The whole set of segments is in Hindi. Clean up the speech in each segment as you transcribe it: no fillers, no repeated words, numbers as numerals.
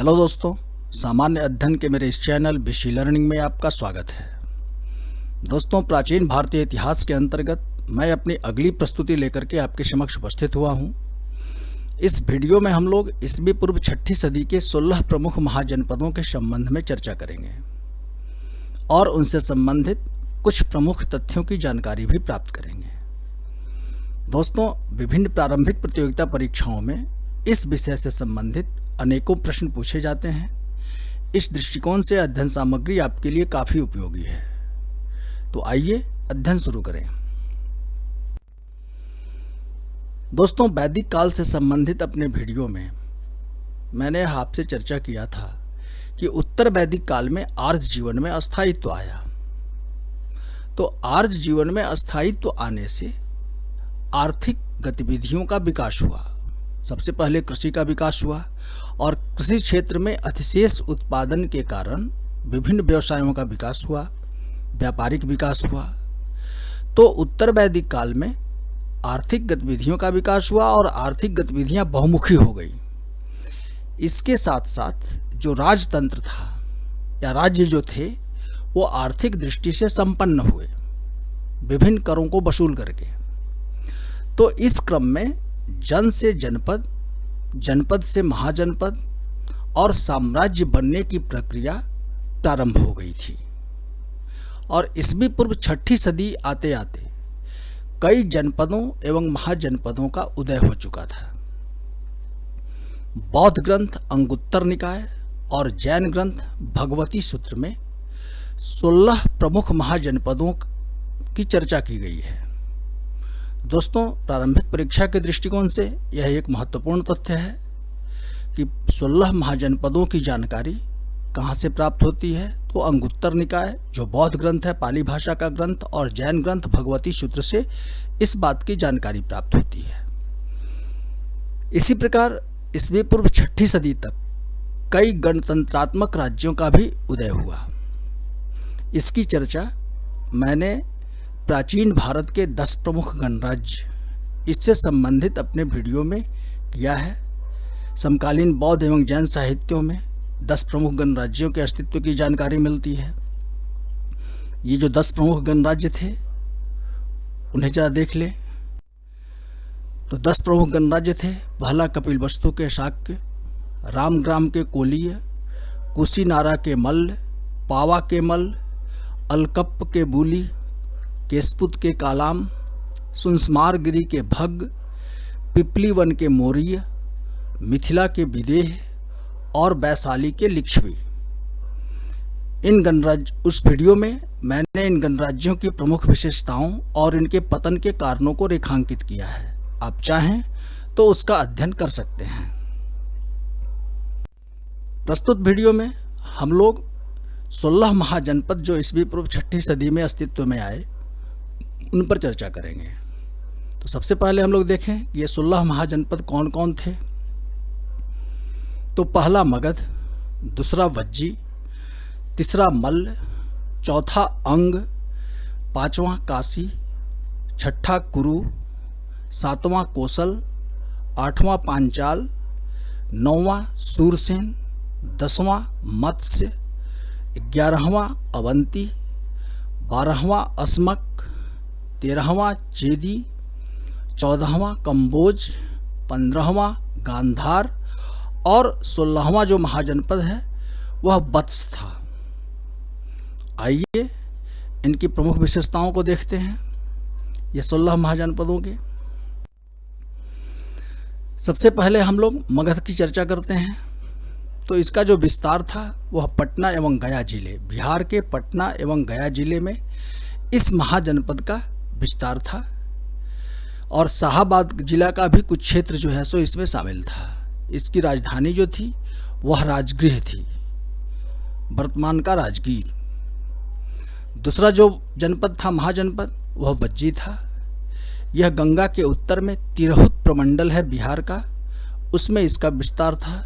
हेलो दोस्तों, सामान्य अध्ययन के मेरे इस चैनल बिशी लर्निंग में आपका स्वागत है। दोस्तों, प्राचीन भारतीय इतिहास के अंतर्गत मैं अपनी अगली प्रस्तुति लेकर के आपके समक्ष उपस्थित हुआ हूँ। इस वीडियो में हम लोग ईस्वी पूर्व 6ठी सदी के 16 प्रमुख महाजनपदों के संबंध में चर्चा करेंगे और उनसे संबंधित कुछ प्रमुख तथ्यों की जानकारी भी प्राप्त करेंगे। दोस्तों, विभिन्न प्रारंभिक प्रतियोगिता परीक्षाओं में इस विषय से संबंधित अनेकों प्रश्न पूछे जाते हैं। इस दृष्टिकोण से अध्ययन सामग्री आपके लिए काफ़ी उपयोगी है। तो आइए अध्ययन शुरू करें। दोस्तों, वैदिक काल से संबंधित अपने वीडियो में मैंने आपसे चर्चा किया था कि उत्तर वैदिक काल में आर्य जीवन में अस्थायित्व आया। तो आर्य जीवन में अस्थायित्व आने से आर्थिक गतिविधियों का विकास हुआ। सबसे पहले कृषि का विकास हुआ और कृषि क्षेत्र में अतिशेष उत्पादन के कारण विभिन्न व्यवसायों का विकास हुआ, व्यापारिक विकास हुआ। तो उत्तर वैदिक काल में आर्थिक गतिविधियों का विकास हुआ और आर्थिक गतिविधियां बहुमुखी हो गई। इसके साथ साथ जो राजतंत्र था या राज्य जो थे वो आर्थिक दृष्टि से संपन्न हुए, विभिन्न करों को वसूल करके। तो इस क्रम में जन से जनपद, जनपद से महाजनपद और साम्राज्य बनने की प्रक्रिया प्रारंभ हो गई थी। और ईस्वी पूर्व 6ठी सदी आते आते कई जनपदों एवं महाजनपदों का उदय हो चुका था। बौद्ध ग्रंथ अंगुत्तर निकाय और जैन ग्रंथ भगवती सूत्र में 16 प्रमुख महाजनपदों की चर्चा की गई है। दोस्तों, प्रारंभिक परीक्षा के दृष्टिकोण से यह एक महत्वपूर्ण तथ्य है कि 16 महाजनपदों की जानकारी कहाँ से प्राप्त होती है। तो अंगुत्तर निकाय जो बौद्ध ग्रंथ है, पाली भाषा का ग्रंथ, और जैन ग्रंथ भगवती सूत्र से इस बात की जानकारी प्राप्त होती है। इसी प्रकार ईस्वी पूर्व 6ठी सदी तक कई गणतंत्रात्मक राज्यों का भी उदय हुआ। इसकी चर्चा मैंने प्राचीन भारत के 10 प्रमुख गणराज्य इससे संबंधित अपने वीडियो में किया है। समकालीन बौद्ध एवं जैन साहित्यों में 10 प्रमुख गणराज्यों के अस्तित्व की जानकारी मिलती है। ये जो 10 प्रमुख गणराज्य थे उन्हें जरा देख लें। तो 10 प्रमुख गणराज्य थे। पहला कपिलवस्तु के शाक्य, रामग्राम के कोलीय, कुशीनारा के मल्ल, पावा के मल्ल, अलकप्प के बूली, केशपुत के कालाम, सुनस्मारगिरी के भग्ग, पिपलीवन के मौर्य, मिथिला के विदेह और वैशाली के लिच्छवी। इन गणराज्य उस वीडियो में मैंने इन गणराज्यों की प्रमुख विशेषताओं और इनके पतन के कारणों को रेखांकित किया है। आप चाहें तो उसका अध्ययन कर सकते हैं। प्रस्तुत वीडियो में हम लोग 16 महाजनपद जो ईस्वी पूर्व 6ठी सदी में अस्तित्व में आए उन पर चर्चा करेंगे। तो सबसे पहले हम लोग देखें कि ये 16 महाजनपद कौन कौन थे। तो पहला मगध, दूसरा वज्जी, तीसरा मल्ल, चौथा अंग, पांचवा काशी, छठा कुरु, सातवां कौशल, आठवां पांचाल, नौवां सूरसेन, 10वां मत्स्य, 11वां अवंती, 12वां अस्मक, 13वां चेदी, 14वां कंबोज, 15वां गांधार और 16वां जो महाजनपद है वह वत्स था। आइए इनकी प्रमुख विशेषताओं को देखते हैं। ये 16 महाजनपदों के सबसे पहले हम लोग मगध की चर्चा करते हैं। तो इसका जो विस्तार था वह पटना एवं गया जिले, बिहार के पटना एवं गया जिले में इस महाजनपद का विस्तार था। और शाहाबाद जिला का भी कुछ क्षेत्र जो है सो इसमें शामिल था। इसकी राजधानी जो थी वह राजगृह थी, वर्तमान का राजगीर। दूसरा जो जनपद था महाजनपद वह वज्जी था। यह गंगा के उत्तर में तिरहुत प्रमंडल है बिहार का, उसमें इसका विस्तार था।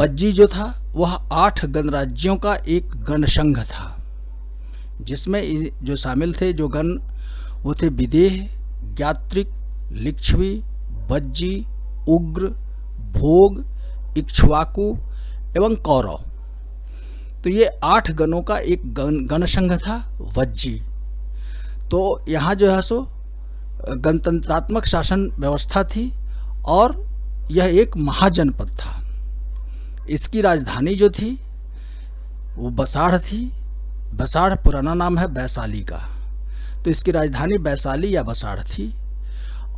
वज्जी जो था वह 8 गणराज्यों का एक गणसंघ था, जिसमें जो शामिल थे जो गण वो थे विदेह, ज्ञात्रिक, लिच्छवी, वज्जी, उग्र, भोग, इक्ष्वाकु, एवं कौरव। तो ये 8 गणों का एक गण संघ था वज्जी। तो यहाँ जो है सो गणतंत्रात्मक शासन व्यवस्था थी और यह एक महाजनपद था। इसकी राजधानी जो थी वो बसाढ़ थी। बसाढ़ पुराना नाम है वैशाली का, तो इसकी राजधानी वैशाली या बसाढ़ थी।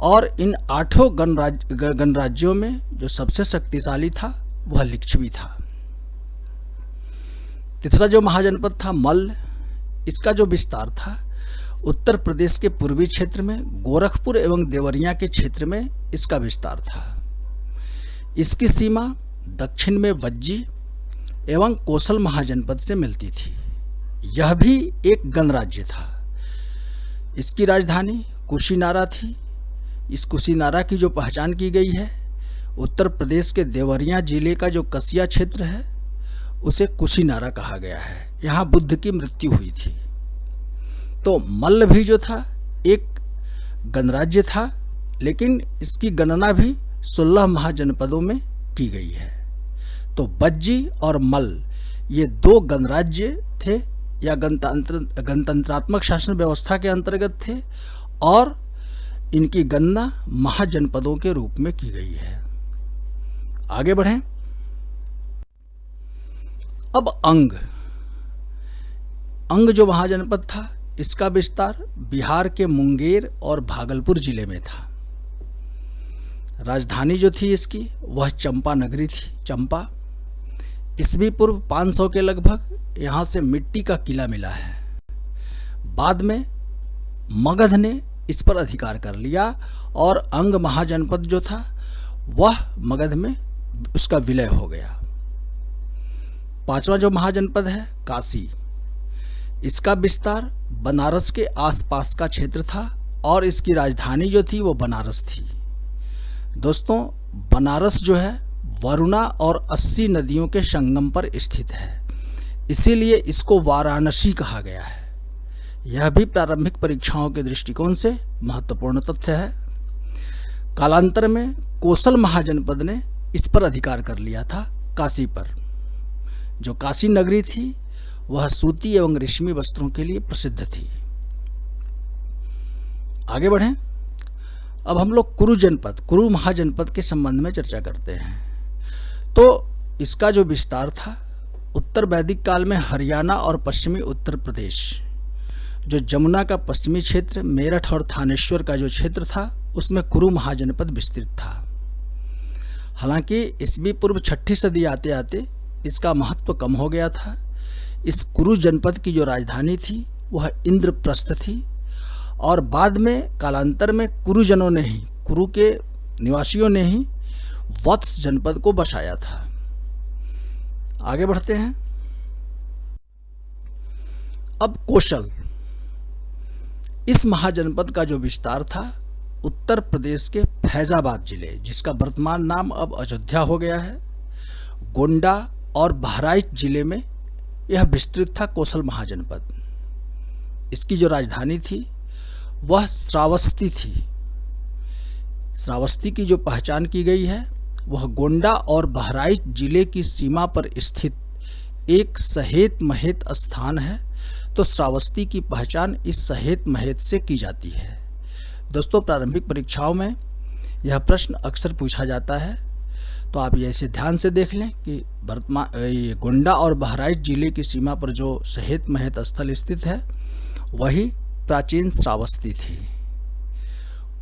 और इन 8 गणराज्यों में जो सबसे शक्तिशाली था वह लिच्छवी था। तीसरा जो महाजनपद था मल्ल, इसका जो विस्तार था उत्तर प्रदेश के पूर्वी क्षेत्र में गोरखपुर एवं देवरिया के क्षेत्र में इसका विस्तार था। इसकी सीमा दक्षिण में वज्जी एवं कोसल महाजनपद से मिलती थी। यह भी एक गणराज्य था। इसकी राजधानी कुशीनारा थी। इस कुशीनारा की जो पहचान की गई है, उत्तर प्रदेश के देवरिया जिले का जो कसिया क्षेत्र है उसे कुशीनारा कहा गया है। यहाँ बुद्ध की मृत्यु हुई थी। तो मल्ल भी जो था एक गणराज्य था, लेकिन इसकी गणना भी 16 महाजनपदों में की गई है। तो वज्जी और मल्ल ये 2 गणराज्य थे या गणतंत्रात्मक शासन व्यवस्था के अंतर्गत थे और इनकी गणना महाजनपदों के रूप में की गई है। आगे बढ़ें। अब अंग जो महाजनपद था इसका विस्तार बिहार के मुंगेर और भागलपुर जिले में था। राजधानी जो थी इसकी वह चंपा नगरी थी। चंपा ईस्वी पूर्व 500 के लगभग यहाँ से मिट्टी का किला मिला है। बाद में मगध ने इस पर अधिकार कर लिया और अंग महाजनपद जो था वह मगध में उसका विलय हो गया। 5वां जो महाजनपद है काशी, इसका विस्तार बनारस के आसपास का क्षेत्र था और इसकी राजधानी जो थी वो बनारस थी। दोस्तों, बनारस जो है वरुणा और 80 नदियों के संगम पर स्थित है, इसीलिए इसको वाराणसी कहा गया है। यह भी प्रारंभिक परीक्षाओं के दृष्टिकोण से महत्वपूर्ण तथ्य है। कालांतर में कोसल महाजनपद ने इस पर अधिकार कर लिया था काशी पर। जो काशी नगरी थी वह सूती एवं रेशमी वस्त्रों के लिए प्रसिद्ध थी। आगे बढ़ें। अब हम लोग कुरु महाजनपद के संबंध में चर्चा करते हैं। तो इसका जो विस्तार था उत्तर वैदिक काल में हरियाणा और पश्चिमी उत्तर प्रदेश, जो जमुना का पश्चिमी क्षेत्र, मेरठ और थानेश्वर का जो क्षेत्र था उसमें कुरु महाजनपद विस्तृत था। हालांकि ईस्वी पूर्व 6ठी सदी आते आते इसका महत्व कम हो गया था। इस कुरु जनपद की जो राजधानी थी वह इंद्रप्रस्थ थी और बाद में कालांतर में कुरुजनों ने ही, कुरु के निवासियों ने ही वत्स जनपद को बसाया था। आगे बढ़ते हैं। अब कौशल, इस महाजनपद का जो विस्तार था उत्तर प्रदेश के फैजाबाद जिले, जिसका वर्तमान नाम अब अयोध्या हो गया है, गोंडा और बहराइच जिले में यह विस्तृत था कौशल महाजनपद। इसकी जो राजधानी थी वह श्रावस्ती थी। श्रावस्ती की जो पहचान की गई है वह गोंडा और बहराइच जिले की सीमा पर स्थित एक सहेत महेत स्थान है। तो श्रावस्ती की पहचान इस सहेत महेत से की जाती है। दोस्तों, प्रारंभिक परीक्षाओं में यह प्रश्न अक्सर पूछा जाता है, तो आप ये ऐसे ध्यान से देख लें कि वर्तमान गोंडा और बहराइच जिले की सीमा पर जो सहेत महेत स्थल स्थित है वही प्राचीन श्रावस्ती थी।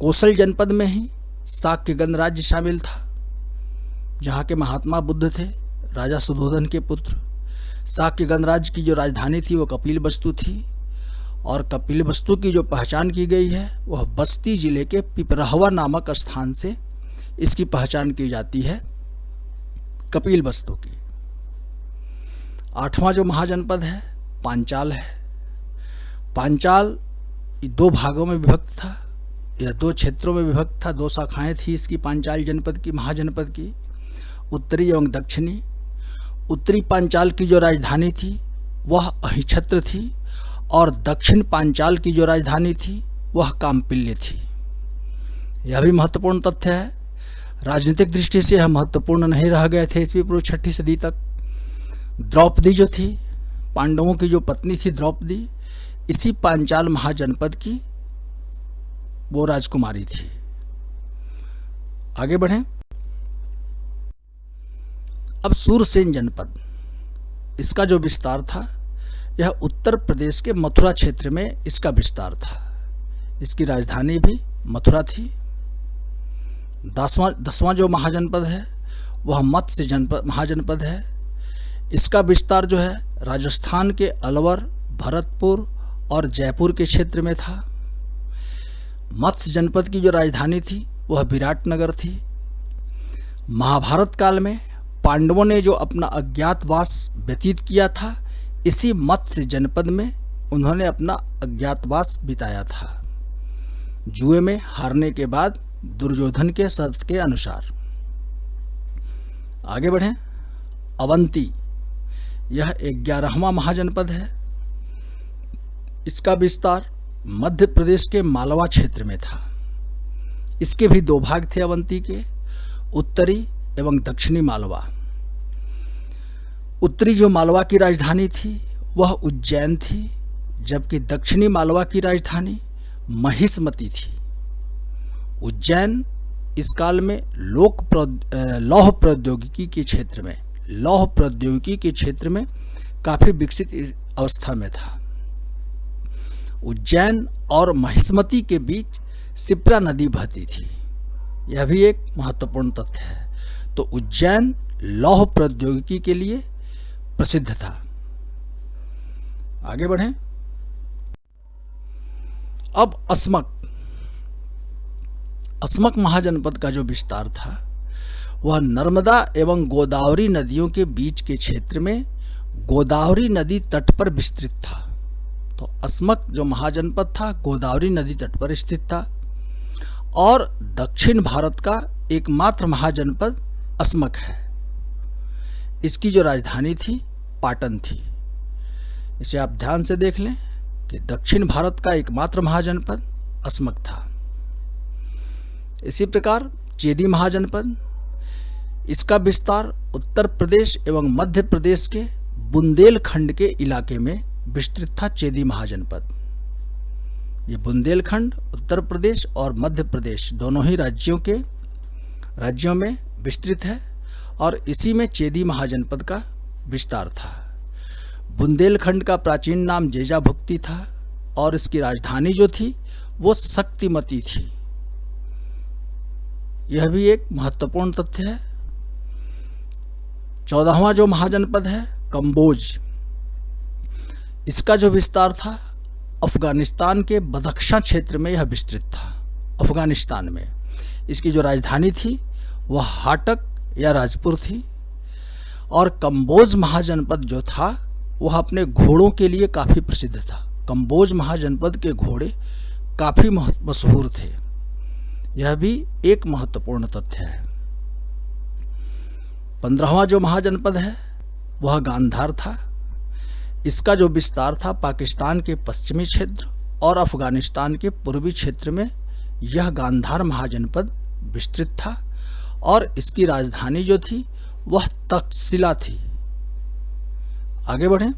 कौशल जनपद में ही शाक्य गणराज्य शामिल था, जहाँ के महात्मा बुद्ध थे, राजा सुधोधन के पुत्र। शाक्य गणराज्य की जो राजधानी थी वो कपिलवस्तु थी और कपिलवस्तु की जो पहचान की गई है वह बस्ती जिले के पिपरहवा नामक स्थान से इसकी पहचान की जाती है, कपिलवस्तु की। 8वां जो महाजनपद है पांचाल है। पांचाल 2 भागों में विभक्त था या 2 क्षेत्रों में विभक्त था। 2 शाखाएं थी इसकी पांचाल जनपद की, महाजनपद की, उत्तरी एवं दक्षिणी। उत्तरी पांचाल की जो राजधानी थी वह अहिछत्र थी और दक्षिण पांचाल की जो राजधानी थी वह काम्पिल्य थी। यह भी महत्वपूर्ण तथ्य है। राजनीतिक दृष्टि से यह महत्वपूर्ण नहीं रह गए थे ईस्वी पूर्व 6ठी सदी तक, द्रौपदी जो थी, पांडवों की जो पत्नी थी द्रौपदी, इसी पांचाल महाजनपद की वो राजकुमारी थी। आगे बढ़ें। अब सूरसेन जनपद, इसका जो विस्तार था यह उत्तर प्रदेश के मथुरा क्षेत्र में इसका विस्तार था। इसकी राजधानी भी मथुरा थी। 10वां जो महाजनपद है वह मत्स्य जनपद महाजनपद है। इसका विस्तार जो है राजस्थान के अलवर, भरतपुर और जयपुर के क्षेत्र में था। मत्स्य जनपद की जो राजधानी थी वह विराटनगर थी। महाभारत काल में पांडवों ने जो अपना अज्ञातवास व्यतीत किया था, इसी मत्स्य जनपद में उन्होंने अपना अज्ञातवास बिताया था, जुए में हारने के बाद दुर्योधन के शर्त के अनुसार। आगे बढ़ें। अवंती, यह 11वां महाजनपद है। इसका विस्तार मध्य प्रदेश के मालवा क्षेत्र में था। इसके भी 2 भाग थे अवंती के, उत्तरी एवं दक्षिणी मालवा। उत्तरी जो मालवा की राजधानी थी वह उज्जैन थी, जबकि दक्षिणी मालवा की राजधानी महिष्मती थी। उज्जैन इस काल में लौह प्रौद्योगिकी के क्षेत्र में काफी विकसित अवस्था में था। उज्जैन और महिष्मती के बीच शिप्रा नदी बहती थी। यह भी एक महत्वपूर्ण तथ्य है। तो उज्जैन लौह प्रौद्योगिकी के लिए प्रसिद्ध था। आगे बढ़ें। अब अस्मक महाजनपद का जो विस्तार था वह नर्मदा एवं गोदावरी नदियों के बीच के क्षेत्र में गोदावरी नदी तट पर विस्तृत था। तो अस्मक जो महाजनपद था गोदावरी नदी तट पर स्थित था और दक्षिण भारत का एकमात्र महाजनपद अस्मक है। इसकी जो राजधानी थी पाटन थी। इसे आप ध्यान से देख लें कि दक्षिण भारत का एकमात्र महाजनपद अस्मक था। इसी प्रकार चेदी महाजनपद, इसका विस्तार उत्तर प्रदेश एवं मध्य प्रदेश के बुंदेलखंड के इलाके में विस्तृत था। चेदी महाजनपद, ये बुंदेलखंड उत्तर प्रदेश और मध्य प्रदेश दोनों ही राज्यों में विस्तृत है और इसी में चेदी महाजनपद का विस्तार था। बुंदेलखंड का प्राचीन नाम जेजाभुक्ति था और इसकी राजधानी जो थी वो शक्तिमती थी। यह भी एक महत्वपूर्ण तथ्य है। 14वां जो महाजनपद है कंबोज, इसका जो विस्तार था अफगानिस्तान के बदख्शां क्षेत्र में यह विस्तृत था। अफगानिस्तान में इसकी जो राजधानी थी वह हाटक या राजपुर थी और कंबोज महाजनपद जो था वह अपने घोड़ों के लिए काफ़ी प्रसिद्ध था। कंबोज महाजनपद के घोड़े काफ़ी मशहूर थे। यह भी एक महत्वपूर्ण तथ्य है। 15वां जो महाजनपद है वह गांधार था। इसका जो विस्तार था पाकिस्तान के पश्चिमी क्षेत्र और अफगानिस्तान के पूर्वी क्षेत्र में यह गांधार महाजनपद विस्तृत था और इसकी राजधानी जो थी वह तक्षशिला थी। आगे बढ़ें।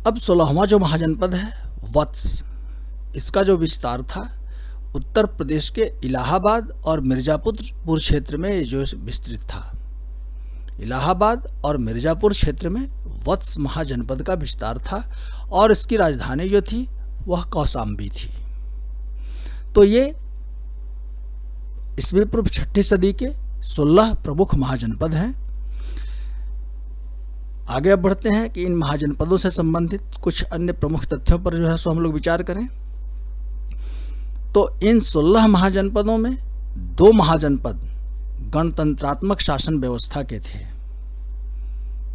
अब 16वां जो महाजनपद है वत्स, इसका जो विस्तार था उत्तर प्रदेश के इलाहाबाद और मिर्जापुर क्षेत्र में जो विस्तृत था। इलाहाबाद और मिर्जापुर क्षेत्र में वत्स महाजनपद का विस्तार था और इसकी राजधानी जो थी वह कौशाम्बी थी। तो ये ईस्वी पूर्व 6ठी सदी के 16 प्रमुख महाजनपद हैं। आगे अब बढ़ते हैं कि इन महाजनपदों से संबंधित कुछ अन्य प्रमुख तथ्यों पर जो है सो हम लोग विचार करें। तो इन 16 महाजनपदों में 2 महाजनपद गणतंत्रात्मक शासन व्यवस्था के थे।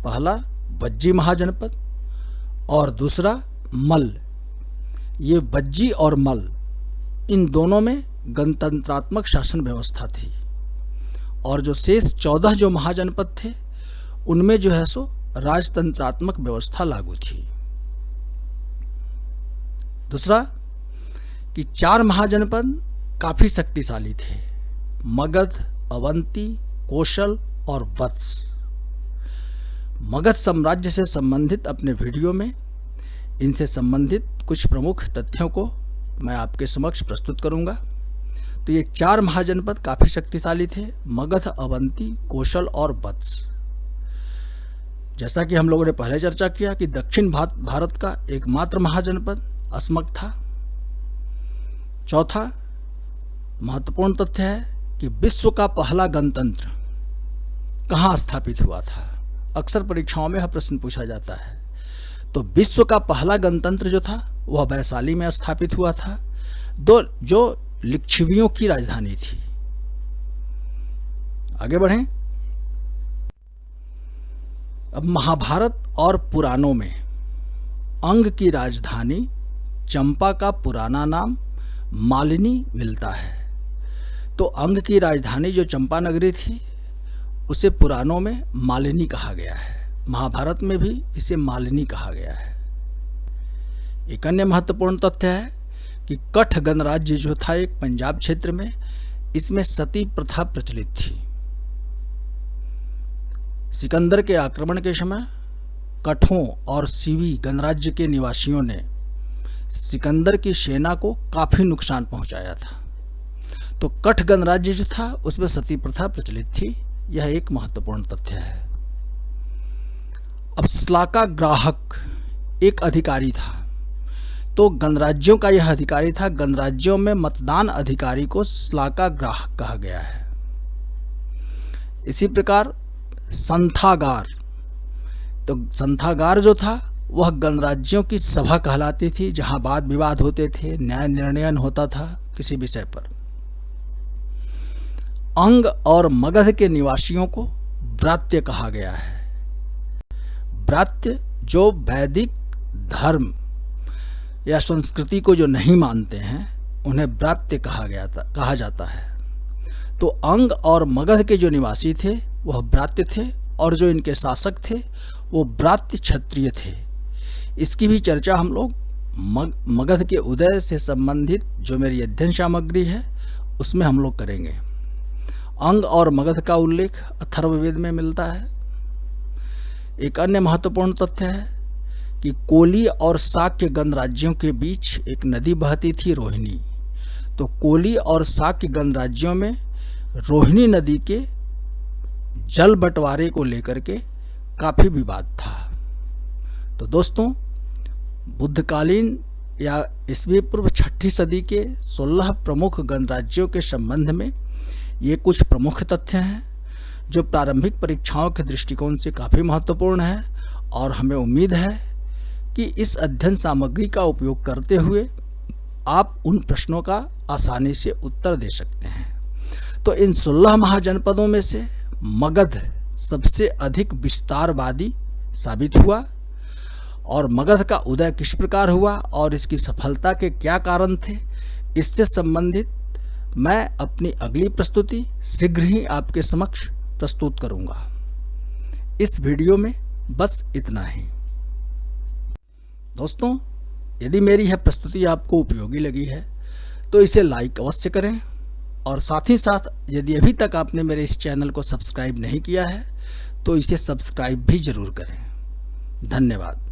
पहला बज्जी महाजनपद और दूसरा मल्ल। ये बज्जी और मल्ल इन दोनों में गणतंत्रात्मक शासन व्यवस्था थी और जो शेष 14 जो महाजनपद थे उनमें जो है सो राजतंत्रात्मक व्यवस्था लागू थी। दूसरा कि 4 महाजनपद काफ़ी शक्तिशाली थे। मगध, अवंती, कोशल और वत्स। मगध साम्राज्य से संबंधित अपने वीडियो में इनसे संबंधित कुछ प्रमुख तथ्यों को मैं आपके समक्ष प्रस्तुत करूंगा। तो ये 4 महाजनपद काफ़ी शक्तिशाली थे, मगध, अवंती, कौशल और वत्स। जैसा कि हम लोगों ने पहले चर्चा किया कि दक्षिण भारत का एकमात्र महाजनपद अस्मक था। चौथा महत्वपूर्ण तथ्य है कि विश्व का पहला गणतंत्र कहाँ स्थापित हुआ था। अक्सर परीक्षाओं में यह प्रश्न पूछा जाता है। तो विश्व का पहला गणतंत्र जो था वह वैशाली में स्थापित हुआ था, जो लिच्छवियों की राजधानी थी। आगे बढ़ें। अब महाभारत और पुराणों में अंग की राजधानी चंपा का पुराना नाम मालिनी मिलता है। तो अंग की राजधानी जो चंपा नगरी थी उसे पुराणों में मालिनी कहा गया है, महाभारत में भी इसे मालिनी कहा गया है। एक अन्य महत्वपूर्ण तथ्य है कि कठ गणराज्य जो था एक पंजाब क्षेत्र में, इसमें सती प्रथा प्रचलित थी। सिकंदर के आक्रमण के समय कठों और सीवी गणराज्य के निवासियों ने सिकंदर की सेना को काफ़ी नुकसान पहुंचाया था। तो कठ गणराज्य जो था उसमें सती प्रथा प्रचलित थी। यह एक महत्वपूर्ण तथ्य है। अब श्लाका ग्राहक एक अधिकारी था। तो गणराज्यों का यह अधिकारी था। गणराज्यों में मतदान अधिकारी को श्लाका ग्राहक कहा गया है। इसी प्रकार संथागार, तो संथागार जो था वह गणराज्यों की सभा कहलाती थी, जहां वाद विवाद होते थे, न्याय निर्णयन होता था किसी विषय पर। अंग और मगध के निवासियों को व्रात्य कहा गया है। व्रात्य जो वैदिक धर्म या संस्कृति को जो नहीं मानते हैं उन्हें व्रात्य कहा जाता है। तो अंग और मगध के जो निवासी थे वह व्रात्य थे, और जो इनके शासक थे वो व्रात्य क्षत्रिय थे। इसकी भी चर्चा हम लोग मगध के उदय से संबंधित जो मेरी अध्ययन सामग्री है उसमें हम लोग करेंगे। अंग और मगध का उल्लेख अथर्ववेद में मिलता है। एक अन्य महत्वपूर्ण तथ्य है कि कोली और शाक्य गणराज्यों के बीच एक नदी बहती थी, रोहिणी। तो कोली और शाक्य गणराज्यों में रोहिणी नदी के जल बंटवारे को लेकर के काफ़ी विवाद था। तो दोस्तों, बुद्धकालीन या ईस्वी पूर्व 6ठी सदी के 16 प्रमुख गणराज्यों के संबंध में ये कुछ प्रमुख तथ्य हैं जो प्रारंभिक परीक्षाओं के दृष्टिकोण से काफ़ी महत्वपूर्ण है। और हमें उम्मीद है कि इस अध्ययन सामग्री का उपयोग करते हुए आप उन प्रश्नों का आसानी से उत्तर दे सकते हैं। तो इन 16 महाजनपदों में से मगध सबसे अधिक विस्तारवादी साबित हुआ। और मगध का उदय किस प्रकार हुआ और इसकी सफलता के क्या कारण थे, इससे संबंधित मैं अपनी अगली प्रस्तुति शीघ्र ही आपके समक्ष प्रस्तुत करूंगा। इस वीडियो में बस इतना ही। दोस्तों, यदि मेरी यह प्रस्तुति आपको उपयोगी लगी है तो इसे लाइक अवश्य करें, और साथ ही साथ यदि अभी तक आपने मेरे इस चैनल को सब्सक्राइब नहीं किया है तो इसे सब्सक्राइब भी जरूर करें। धन्यवाद।